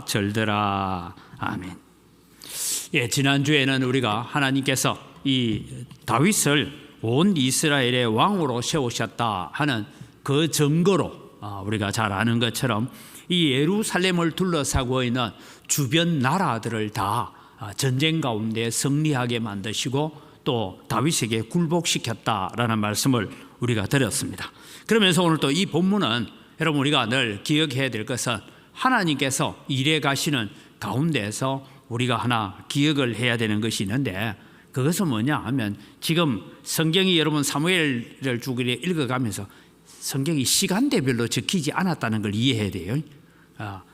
싹 절더라. 아멘. 예, 지난주에는 우리가 하나님께서 이 다윗을 온 이스라엘의 왕으로 세우셨다 하는 그 증거로 우리가 잘 아는 것처럼 이 예루살렘을 둘러싸고 있는 주변 나라들을 다 전쟁 가운데 승리하게 만드시고 또 다윗에게 굴복시켰다라는 말씀을 우리가 드렸습니다. 그러면서 오늘 또 이 본문은 여러분 우리가 늘 기억해야 될 것은 하나님께서 일해 가시는 가운데에서 우리가 하나 기억을 해야 되는 것이 있는데, 그것은 뭐냐 하면 지금 성경이 여러분 사무엘을 주기를 읽어가면서 성경이 시간대별로 적히지 않았다는 걸 이해해야 돼요.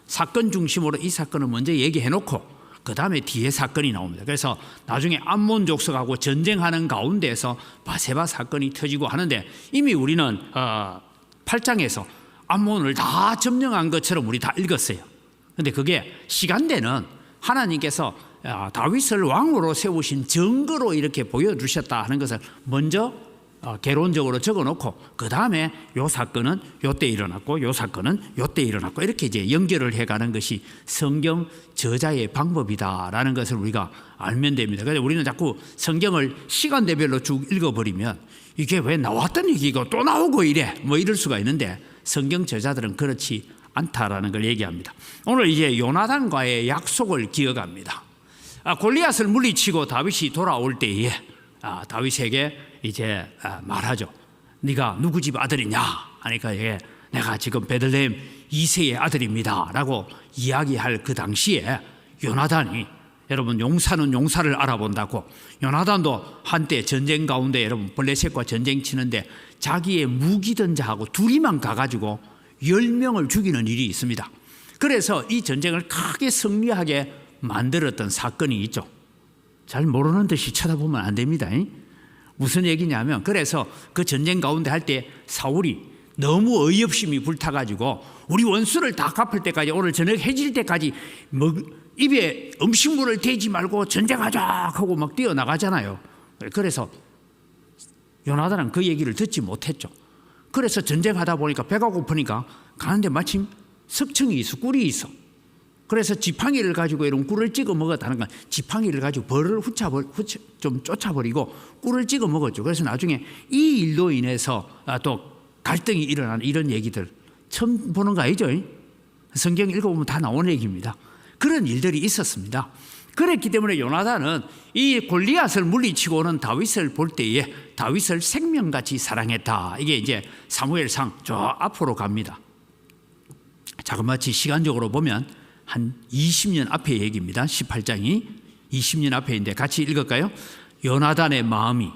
사건 중심으로 이 사건을 먼저 얘기해 놓고 그 다음에 뒤에 사건이 나옵니다. 그래서 나중에 암몬 족속하고 전쟁하는 가운데에서 바세바 사건이 터지고 하는데, 이미 우리는 8장에서 암몬을 다 점령한 것처럼 우리 다 읽었어요. 그런데 그게 시간대는 하나님께서 다윗을 왕으로 세우신 증거로 이렇게 보여주셨다 하는 것을 먼저 개론적으로 적어놓고 그 다음에 요 사건은 요때 일어났고 요 사건은 요때 일어났고 이렇게 이제 연결을 해가는 것이 성경 저자의 방법이다라는 것을 우리가 알면 됩니다. 그래서 우리는 자꾸 성경을 시간대별로 쭉 읽어버리면 이게 왜 나왔던 얘기고 또 나오고 이래 뭐 이럴 수가 있는데, 성경 저자들은 그렇지 않다라는 걸 얘기합니다. 오늘 이제 요나단과의 약속을 기억합니다. 골리앗을 물리치고 다윗이 돌아올 때에 다윗에게 이제 말하죠. 네가 누구 집 아들이냐 하니까 내가 지금 베들레헴 이세의 아들입니다 라고 이야기할 그 당시에 요나단이, 여러분 용사는 용사를 알아본다고, 요나단도 한때 전쟁 가운데 여러분 블레셋과 전쟁 치는데 자기의 무기던 자하고 둘이만 가가지고 10명을 죽이는 일이 있습니다. 그래서 이 전쟁을 크게 승리하게 만들었던 사건이 있죠. 잘 모르는 듯이 쳐다보면 안 됩니다. 무슨 얘기냐면, 그래서 그 전쟁 가운데 할 때 사울이 너무 어이없음이 불타가지고 우리 원수를 다 갚을 때까지, 오늘 저녁 해질 때까지 입에 음식물을 대지 말고 전쟁하자 하고 막 뛰어나가잖아요. 그래서 요나단은 그 얘기를 듣지 못했죠. 그래서 전쟁하다 보니까 배가 고프니까 가는데 마침 석청이 있어, 꿀이 있어. 그래서 지팡이를 가지고 이런 꿀을 찍어 먹었다는 건, 지팡이를 가지고 벌을 좀 쫓아버리고 꿀을 찍어 먹었죠. 그래서 나중에 이 일로 인해서 또 갈등이 일어나는 이런 얘기들 처음 보는 거 아니죠? 성경 읽어보면 다 나오는 얘기입니다. 그런 일들이 있었습니다. 그랬기 때문에 요나단은 이 골리앗을 물리치고 는 다윗을 볼 때에 다윗을 생명같이 사랑했다. 이게 이제 사무엘상 저 앞으로 갑니다. 자그마치 시간적으로 보면 한 20년 앞의 얘기입니다. 18장이 20년 앞에인데 같이 읽을까요? 요나단의 마음이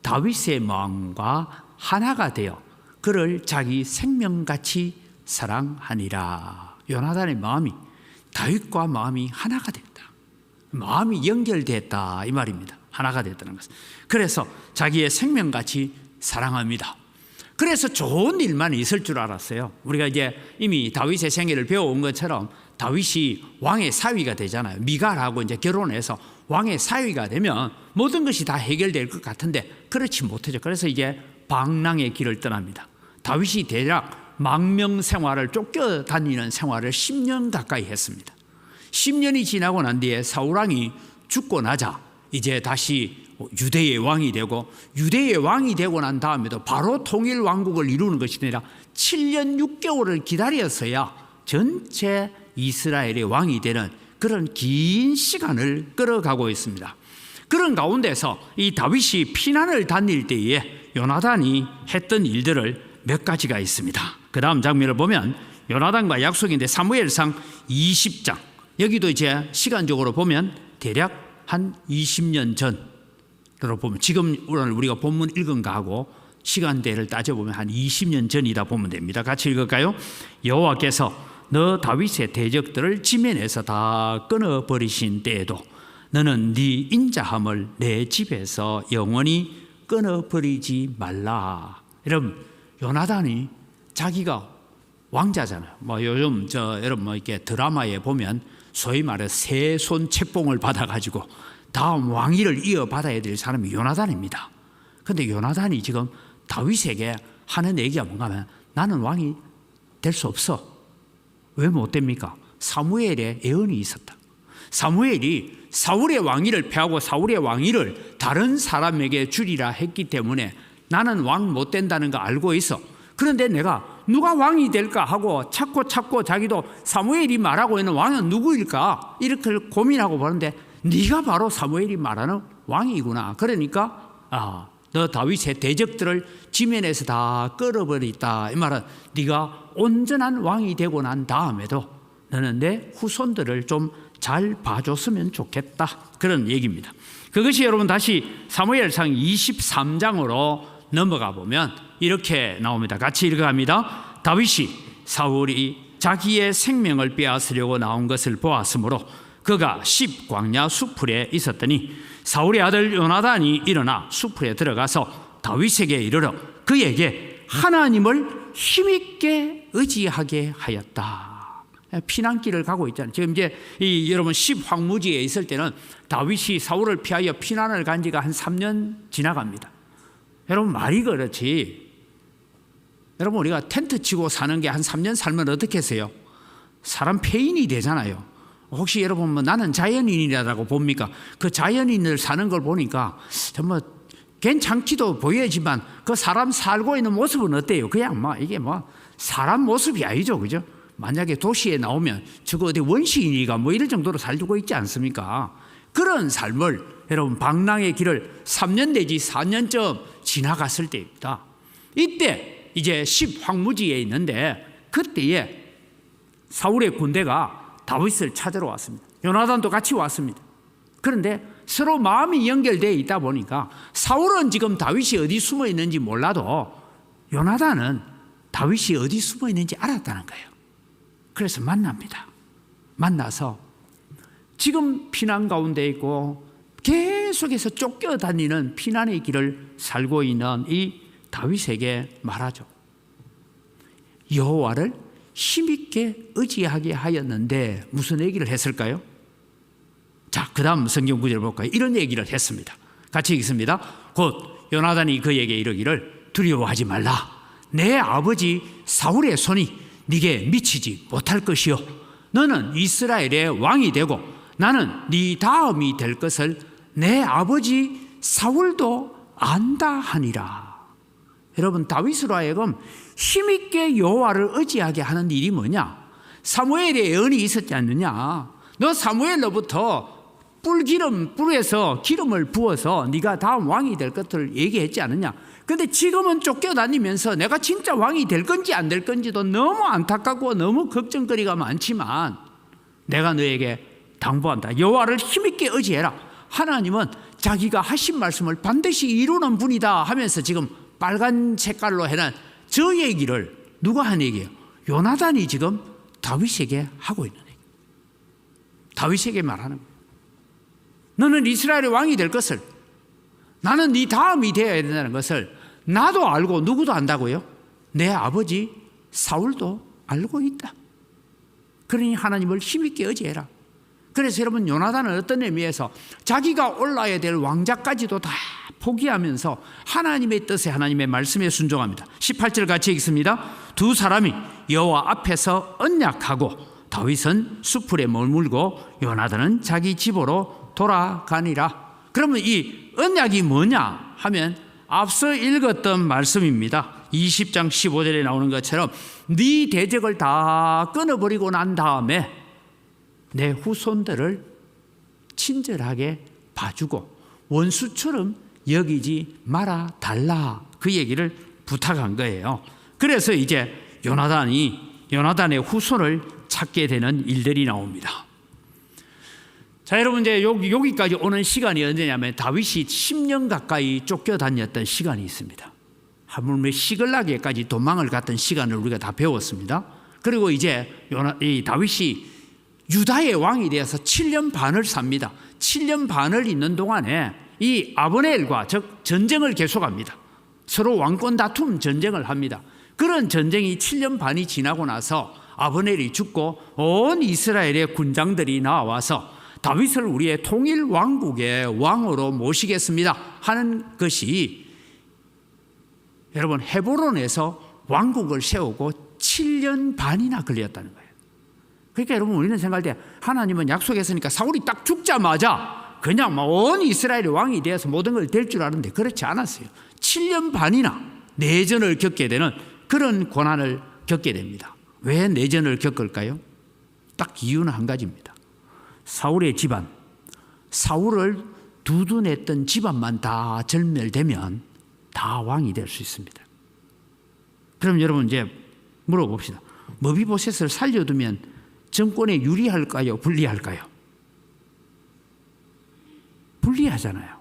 다윗의 마음과 하나가 되어 그를 자기 생명같이 사랑하니라. 요나단의 마음이 다윗과 마음이 하나가 됐다. 마음이 연결됐다 이 말입니다. 하나가 됐다는 것은. 그래서 자기의 생명같이 사랑합니다. 그래서 좋은 일만 있을 줄 알았어요. 우리가 이제 이미 다윗의 생애를 배워온 것처럼 다윗이 왕의 사위가 되잖아요. 미갈하고 이제 결혼해서 왕의 사위가 되면 모든 것이 다 해결될 것 같은데 그렇지 못하죠. 그래서 이제 방랑의 길을 떠납니다. 다윗이 대략 망명 생활을, 쫓겨다니는 생활을 10년 가까이 했습니다. 10년이 지나고 난 뒤에 사울왕이 죽고 나자 이제 다시 유대의 왕이 되고, 유대의 왕이 되고 난 다음에도 바로 통일 왕국을 이루는 것이 아니라 7년 6개월을 기다렸어야 전체 이스라엘의 왕이 되는 그런 긴 시간을 끌어가고 있습니다. 그런 가운데서 이 다윗이 피난을 다닐 때에 요나단이 했던 일들을 몇 가지가 있습니다. 그 다음 장면을 보면 요나단과 약속인데 사무엘상 20장, 여기도 이제 시간적으로 보면 대략 한 20년 전으로 보면, 지금 오늘 우리가 본문 읽은 거하고 시간대를 따져보면 한 20년 전이다 보면 됩니다. 같이 읽을까요? 여호와께서 너 다윗의 대적들을 지면에서 다 끊어버리신 때에도 너는 네 인자함을 내 집에서 영원히 끊어버리지 말라. 여러분, 요나단이 자기가 왕자잖아요. 뭐 요즘 여러분 이렇게 드라마에 보면 소위 말해 새손 책봉을 받아가지고 다음 왕위를 이어받아야 될 사람이 요나단입니다. 그런데 요나단이 지금 다윗에게 하는 얘기가 뭔가 하면 나는 왕이 될 수 없어. 왜 못 됩니까? 사무엘의 예언이 있었다. 사무엘이 사울의 왕위를 패하고 사울의 왕위를 다른 사람에게 주리라 했기 때문에 나는 왕 못 된다는 거 알고 있어. 그런데 내가 누가 왕이 될까 하고 찾고 자기도 사무엘이 말하고 있는 왕은 누구일까 이렇게 고민하고 보는데 네가 바로 사무엘이 말하는 왕이구나. 그러니까 너 다윗의 대적들을 지면에서 다 끌어버리다. 이 말은 네가 온전한 왕이 되고 난 다음에도 너는 내 후손들을 좀 잘 봐줬으면 좋겠다. 그런 얘기입니다. 그것이 여러분 다시 사무엘상 23장으로 넘어가 보면 이렇게 나옵니다. 같이 읽어갑니다. 다윗이 사울이 자기의 생명을 빼앗으려고 나온 것을 보았으므로 그가 십 광야 수풀에 있었더니 사울의 아들 요나단이 일어나 수풀에 들어가서 다윗에게 이르러 그에게 하나님을 힘있게 의지하게 하였다. 피난길을 가고 있잖아요. 지금 이제 여러분 십 황무지에 있을 때는 다윗이 사울을 피하여 피난을 간 지가 한 3년 지나갑니다. 여러분 말이 그렇지. 여러분 우리가 텐트 치고 사는 게 한 3년 살면 어떻게 하세요? 사람 폐인이 되잖아요. 혹시 여러분 뭐 나는 자연인이라고 봅니까? 그 자연인을 사는 걸 보니까 정말 괜찮기도 보이지만 그 사람 살고 있는 모습은 어때요? 그냥 이게 사람 모습이 아니죠, 그죠? 만약에 도시에 나오면 저거 어디 원시인이가 이럴 정도로 살고 있지 않습니까? 그런 삶을 여러분 방랑의 길을 3년 내지 4년쯤 지나갔을 때입니다. 이때 이제 십 황무지에 있는데 그때에 사울의 군대가 다윗을 찾으러 왔습니다. 요나단도 같이 왔습니다. 그런데 서로 마음이 연결되어 있다 보니까 사울은 지금 다윗이 어디 숨어 있는지 몰라도 요나단은 다윗이 어디 숨어 있는지 알았다는 거예요. 그래서 만납니다. 만나서 지금 피난 가운데 있고 계속해서 쫓겨다니는 피난의 길을 살고 있는 이 다윗에게 말하죠. 여호와를 힘있게 의지하게 하였는데 무슨 얘기를 했을까요? 자, 그 다음 성경 구절을 볼까요? 이런 얘기를 했습니다. 같이 읽습니다. 곧 요나단이 그에게 이르기를 두려워하지 말라. 내 아버지 사울의 손이 네게 미치지 못할 것이요 너는 이스라엘의 왕이 되고 나는 네 다음이 될 것을 내 아버지 사울도 안다 하니라. 여러분 다윗으로 하여금 힘있게 여호와를 의지하게 하는 일이 뭐냐? 사무엘의 예언이 있었지 않느냐? 너 사무엘로부터 뿔에서 기름을 부어서 네가 다음 왕이 될 것을 얘기했지 않느냐? 근데 지금은 쫓겨다니면서 내가 진짜 왕이 될 건지 안 될 건지도 너무 안타깝고 너무 걱정거리가 많지만 내가 너에게 당부한다. 여호와를 힘있게 의지해라. 하나님은 자기가 하신 말씀을 반드시 이루는 분이다 하면서 지금 빨간 색깔로 해놓은 저 얘기를 누가 한 얘기예요? 요나단이 지금 다윗에게 하고 있는 얘기. 다윗에게 말하는 거예요. 너는 이스라엘의 왕이 될 것을, 나는 네 다음이 되어야 된다는 것을 나도 알고 누구도 안다고요? 내 아버지 사울도 알고 있다. 그러니 하나님을 힘있게 의지해라. 그래서 여러분 요나단은 어떤 의미에서 자기가 올라야 될 왕자까지도 다 포기하면서 하나님의 뜻에 하나님의 말씀에 순종합니다. 18절 같이 읽습니다. 두 사람이 여호와 앞에서 언약하고 다윗은 수풀에 머물고 요나단은 자기 집으로 돌아가니라. 그러면 이 언약이 뭐냐 하면 앞서 읽었던 말씀입니다. 20장 15절에 나오는 것처럼 네 대적을 다 끊어버리고 난 다음에 내 후손들을 친절하게 봐주고 원수처럼 여기지 말아 달라. 그 얘기를 부탁한 거예요. 그래서 이제 요나단의 후손을 찾게 되는 일들이 나옵니다. 자, 여러분 이제 여기까지 오는 시간이 언제냐면 다윗이 10년 가까이 쫓겨다녔던 시간이 있습니다. 하물며 시글락에까지 도망을 갔던 시간을 우리가 다 배웠습니다. 그리고 이제 이 다윗이 유다의 왕이 되어서 7년 반을 삽니다. 7년 반을 있는 동안에 이 아브넬과 즉 전쟁을 계속합니다. 서로 왕권 다툼 전쟁을 합니다. 그런 전쟁이 7년 반이 지나고 나서 아브넬이 죽고 온 이스라엘의 군장들이 나와서 다윗을 우리의 통일 왕국의 왕으로 모시겠습니다 하는 것이 여러분 헤브론에서 왕국을 세우고 7년 반이나 걸렸다는 거예요. 그러니까 여러분 우리는 생각할 때 하나님은 약속했으니까 사울이 딱 죽자마자 그냥 온 이스라엘의 왕이 되어서 모든 걸 될 줄 아는데 그렇지 않았어요. 7년 반이나 내전을 겪게 되는 그런 고난을 겪게 됩니다. 왜 내전을 겪을까요? 딱 이유는 한 가지입니다. 사울의 집안, 사울을 두둔했던 집안만 다 절멸되면 다 왕이 될 수 있습니다. 그럼 여러분 이제 물어봅시다. 머비보셋을 살려두면 정권에 유리할까요? 불리할까요? 불리하잖아요.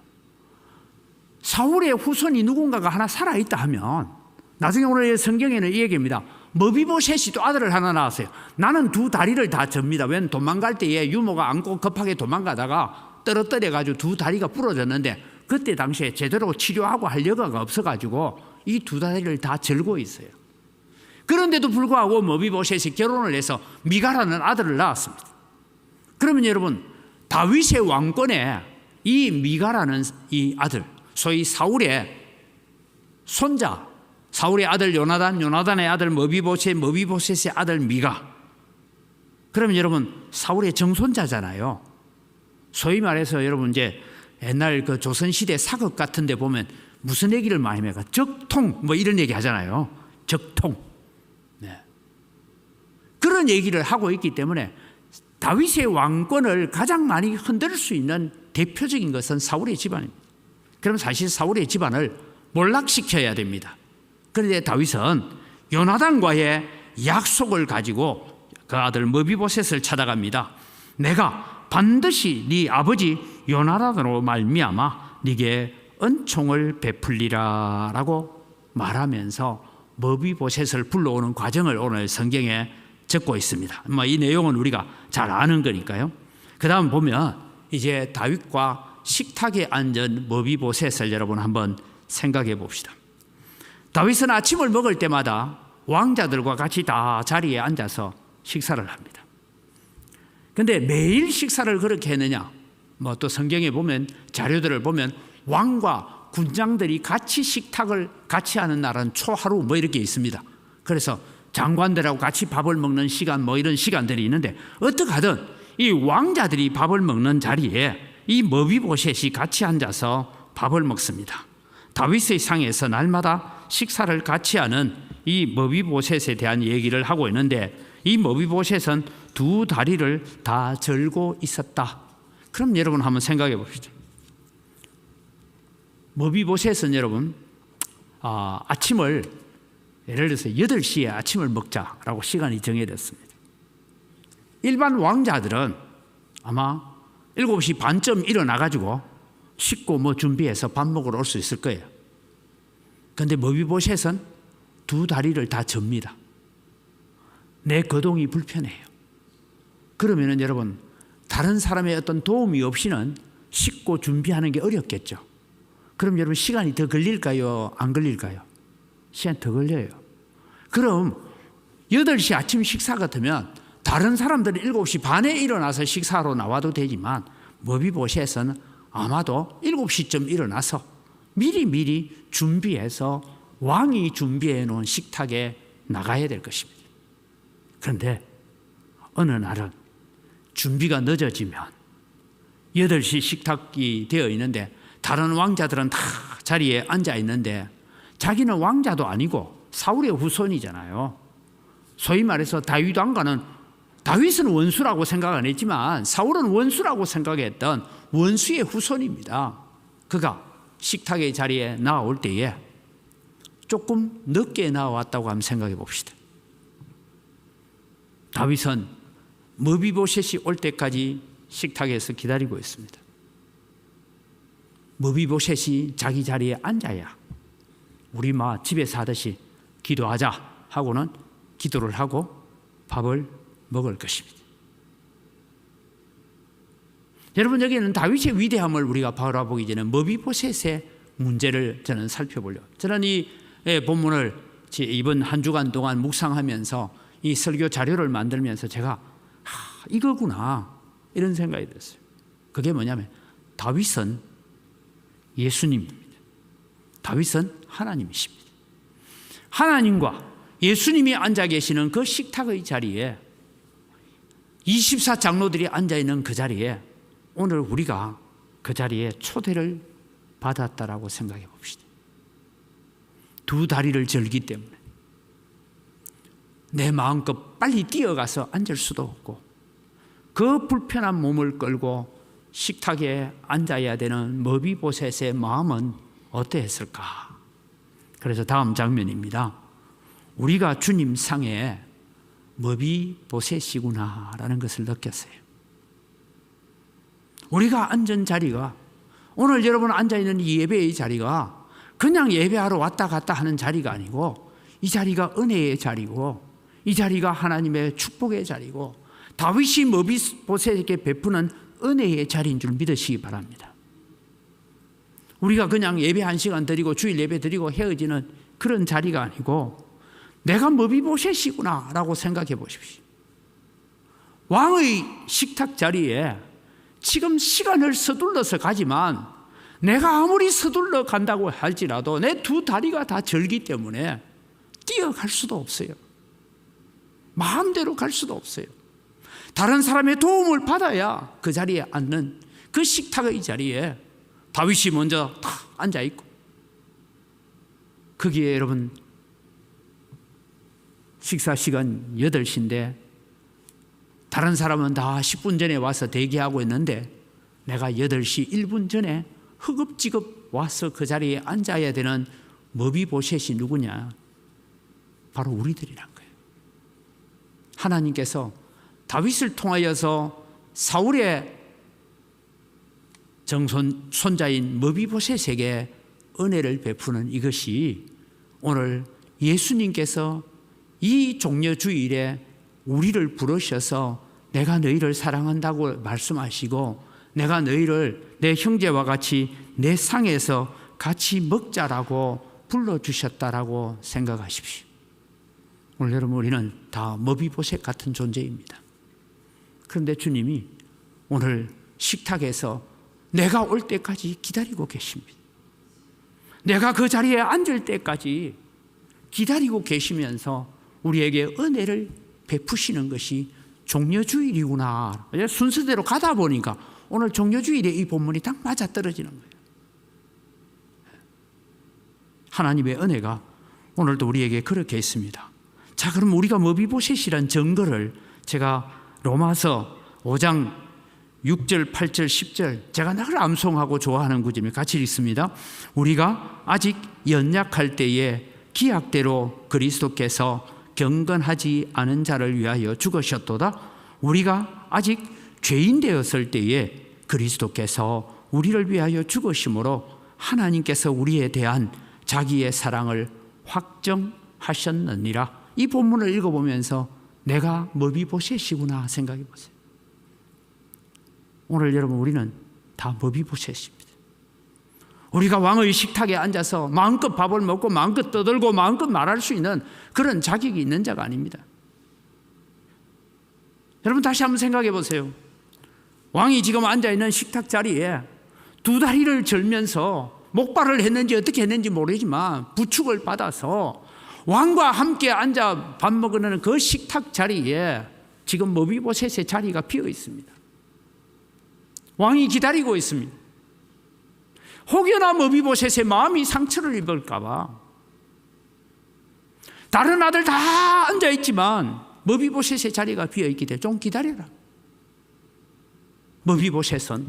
사울의 후손이 누군가가 하나 살아있다 하면 나중에 오늘 성경에는 이 얘기입니다. 머비보셋이 또 아들을 하나 낳았어요. 나는 두 다리를 다 접니다. 왜 도망갈 때에 유모가 안고 급하게 도망가다가 떨어뜨려가지고 두 다리가 부러졌는데 그때 당시에 제대로 치료하고 할 여가가 없어가지고 이 두 다리를 다 절고 있어요. 그런데도 불구하고 머비보셋이 결혼을 해서 미가라는 아들을 낳았습니다. 그러면 여러분 다윗의 왕권에 이 미가라는 이 아들, 소위 사울의 손자, 사울의 아들 요나단, 요나단의 아들 머비보셋, 머비보셋의 아들 미가. 그러면 여러분 사울의 정손자잖아요. 소위 말해서 여러분 이제 옛날 그 조선시대 사극 같은 데 보면 무슨 얘기를 많이 해요? 적통 뭐 이런 얘기 하잖아요. 적통. 네. 그런 얘기를 하고 있기 때문에 다윗의 왕권을 가장 많이 흔들 수 있는 대표적인 것은 사울의 집안입니다. 그럼 사실 사울의 집안을 몰락시켜야 됩니다. 그런데 다윗은 요나단과의 약속을 가지고 그 아들 머비보셋을 찾아갑니다. 내가 반드시 네 아버지 요나단으로 말미암아 네게 은총을 베풀리라 라고 말하면서 머비보셋을 불러오는 과정을 오늘 성경에 적고 있습니다. 이 내용은 우리가 잘 아는 거니까요. 그 다음 보면 이제 다윗과 식탁에 앉은 머비보셋을 여러분 한번 생각해 봅시다. 다윗은 아침을 먹을 때마다 왕자들과 같이 다 자리에 앉아서 식사를 합니다. 그런데 매일 식사를 그렇게 했느냐? 또 성경에 보면 자료들을 보면 왕과 군장들이 같이 식탁을 같이 하는 날은 초하루 이렇게 있습니다. 그래서 장관들하고 같이 밥을 먹는 시간 이런 시간들이 있는데 어떻게 하든 이 왕자들이 밥을 먹는 자리에 이 머비보셋이 같이 앉아서 밥을 먹습니다. 다윗의 상에서 날마다 식사를 같이 하는 이 머비보셋에 대한 얘기를 하고 있는데 이 머비보셋은 두 다리를 다 절고 있었다. 그럼 여러분 한번 생각해 봅시다. 머비보셋은 여러분 아침을 예를 들어서 8시에 아침을 먹자라고 시간이 정해졌습니다. 일반 왕자들은 아마 7시 반쯤 일어나가지고 씻고 준비해서 밥 먹으러 올 수 있을 거예요. 그런데 머비보셋은 두 다리를 다 접니다. 내 거동이 불편해요. 그러면은 여러분 다른 사람의 어떤 도움이 없이는 씻고 준비하는 게 어렵겠죠. 그럼 여러분 시간이 더 걸릴까요? 안 걸릴까요? 시간 더 걸려요. 그럼 8시 아침 식사 같으면 다른 사람들은 7시 반에 일어나서 식사하러 나와도 되지만 머비보셋은 아마도 7시쯤 일어나서 미리 준비해서 왕이 준비해 놓은 식탁에 나가야 될 것입니다. 그런데 어느 날은 준비가 늦어지면 8시 식탁이 되어 있는데 다른 왕자들은 다 자리에 앉아 있는데 자기는 왕자도 아니고 사울의 후손이잖아요. 소위 말해서 다윗 왕과는 다윗은 원수라고 생각 안 했지만 사울은 원수라고 생각했던 원수의 후손입니다. 그가 식탁의 자리에 나올 때에 조금 늦게 나왔다고 한번 생각해 봅시다. 다윗은 머비보셋이 올 때까지 식탁에서 기다리고 있습니다. 머비보셋이 자기 자리에 앉아야 우리 집에서 하듯이 기도하자 하고는 기도를 하고 밥을 먹을 것입니다. 여러분 여기는 다윗의 위대함을 우리가 바라보기 전에 머비보셋의 문제를 저는 살펴보려고. 저는 이 본문을 이번 한 주간 동안 묵상하면서 이 설교 자료를 만들면서 제가 이거구나 이런 생각이 들었어요. 그게 뭐냐면 다윗은 예수님입니다. 다윗은 하나님이십니다. 하나님과 예수님이 앉아 계시는 그 식탁의 자리에 24 장로들이 앉아있는 그 자리에 오늘 우리가 그 자리에 초대를 받았다라고 생각해 봅시다. 두 다리를 절기 때문에 내 마음껏 빨리 뛰어가서 앉을 수도 없고 그 불편한 몸을 끌고 식탁에 앉아야 되는 머비보셋의 마음은 어떠했을까? 그래서 다음 장면입니다. 우리가 주님 상에 머비보셋이구나 라는 것을 느꼈어요. 우리가 앉은 자리가, 오늘 여러분 앉아있는 이 예배의 자리가 그냥 예배하러 왔다 갔다 하는 자리가 아니고, 이 자리가 은혜의 자리고, 이 자리가 하나님의 축복의 자리고, 다윗이 머비보셋에게 베푸는 은혜의 자리인 줄 믿으시기 바랍니다. 우리가 그냥 예배 한 시간 드리고 주일 예배 드리고 헤어지는 그런 자리가 아니고, 내가 머비보셋이구나 라고 생각해 보십시오. 왕의 식탁 자리에 지금 시간을 서둘러서 가지만, 내가 아무리 서둘러 간다고 할지라도 내 두 다리가 다 절기 때문에 뛰어갈 수도 없어요. 마음대로 갈 수도 없어요. 다른 사람의 도움을 받아야 그 자리에 앉는 그 식탁의 자리에 다윗이 먼저 탁 앉아있고, 거기에 여러분 식사 시간 8시인데 다른 사람은 다 10분 전에 와서 대기하고 있는데 내가 8시 1분 전에 허겁지겁 와서 그 자리에 앉아야 되는 머비보셋이 누구냐? 바로 우리들이란 거예요. 하나님께서 다윗을 통하여서 사울의 손자인 머비보셋에게 은혜를 베푸는 이것이 오늘 예수님께서 이 종려주일에 우리를 부르셔서 내가 너희를 사랑한다고 말씀하시고, 내가 너희를 내 형제와 같이 내 상에서 같이 먹자라고 불러주셨다라고 생각하십시오. 오늘 여러분, 우리는 다 머비보셋 같은 존재입니다. 그런데 주님이 오늘 식탁에서 내가 올 때까지 기다리고 계십니다. 내가 그 자리에 앉을 때까지 기다리고 계시면서 우리에게 은혜를 베푸시는 것이 종려주일이구나. 순서대로 가다 보니까 오늘 종려주일에 이 본문이 딱 맞아떨어지는 거예요. 하나님의 은혜가 오늘도 우리에게 그렇게 있습니다. 자, 그럼 우리가 머비보셋이란 증거를 제가 로마서 5장 6절, 8절, 10절 제가 늘 암송하고 좋아하는 구절을 같이 읽습니다. 우리가 아직 연약할 때에 기약대로 그리스도께서 경건하지 않은 자를 위하여 죽으셨도다. 우리가 아직 죄인 되었을 때에 그리스도께서 우리를 위하여 죽으심으로 하나님께서 우리에 대한 자기의 사랑을 확정하셨느니라. 이 본문을 읽어보면서 내가 머비보셋이구나 생각해 보세요. 오늘 여러분, 우리는 다 머비보셋입니다. 우리가 왕의 식탁에 앉아서 마음껏 밥을 먹고 마음껏 떠들고 마음껏 말할 수 있는 그런 자격이 있는 자가 아닙니다. 여러분, 다시 한번 생각해 보세요. 왕이 지금 앉아있는 식탁 자리에 두 다리를 절면서 목발을 했는지 어떻게 했는지 모르지만 부축을 받아서 왕과 함께 앉아 밥 먹는 그 식탁 자리에 지금 머비보셋의 자리가 비어 있습니다. 왕이 기다리고 있습니다. 혹여나 머비보셋의 마음이 상처를 입을까 봐 다른 아들 다 앉아있지만 머비보셋의 자리가 비어있기 때문에 좀 기다려라. 머비보셋은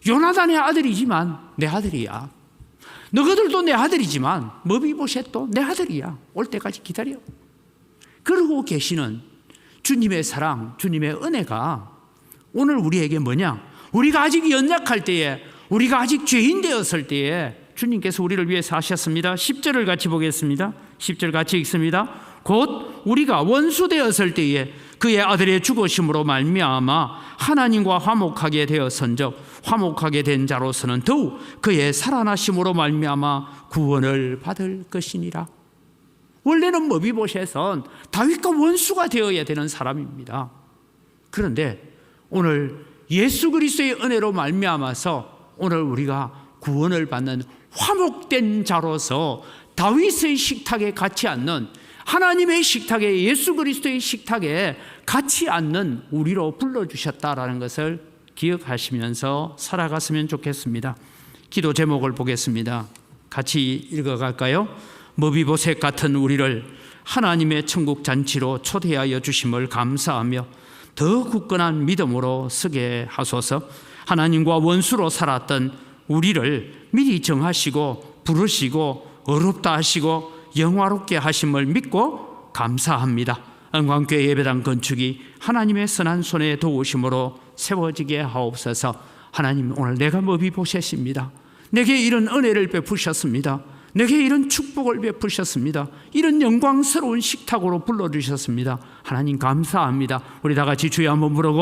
요나단의 아들이지만 내 아들이야. 너희들도 내 아들이지만 머비보셋도 내 아들이야. 올 때까지 기다려. 그러고 계시는 주님의 사랑, 주님의 은혜가 오늘 우리에게 뭐냐? 우리가 아직 연약할 때에, 우리가 아직 죄인 되었을 때에 주님께서 우리를 위해서 하셨습니다. 10절을 같이 보겠습니다. 10절 같이 읽습니다. 곧 우리가 원수 되었을 때에 그의 아들의 죽으심으로 말미암아 하나님과 화목하게 되었은즉 화목하게 된 자로서는 더욱 그의 살아나심으로 말미암아 구원을 받을 것이니라. 원래는 머비보셋은 다윗과 원수가 되어야 되는 사람입니다. 그런데 오늘 예수 그리스도의 은혜로 말미암아서 오늘 우리가 구원을 받는 화목된 자로서 다윗의 식탁에 같이 앉는 하나님의 식탁에, 예수 그리스도의 식탁에 같이 앉는 우리로 불러주셨다라는 것을 기억하시면서 살아갔으면 좋겠습니다. 기도 제목을 보겠습니다. 같이 읽어갈까요? 머비보셋 같은 우리를 하나님의 천국 잔치로 초대하여 주심을 감사하며 더 굳건한 믿음으로 서게 하소서. 하나님과 원수로 살았던 우리를 미리 정하시고 부르시고 어렵다 하시고 영화롭게 하심을 믿고 감사합니다. 은광교회 예배당 건축이 하나님의 선한 손에 도우심으로 세워지게 하옵소서. 하나님, 오늘 내가 머비보셋입니다. 내게 이런 은혜를 베푸셨습니다. 내게 이런 축복을 베푸셨습니다. 이런 영광스러운 식탁으로 불러주셨습니다. 하나님 감사합니다. 우리 다 같이 주여 한번 부르고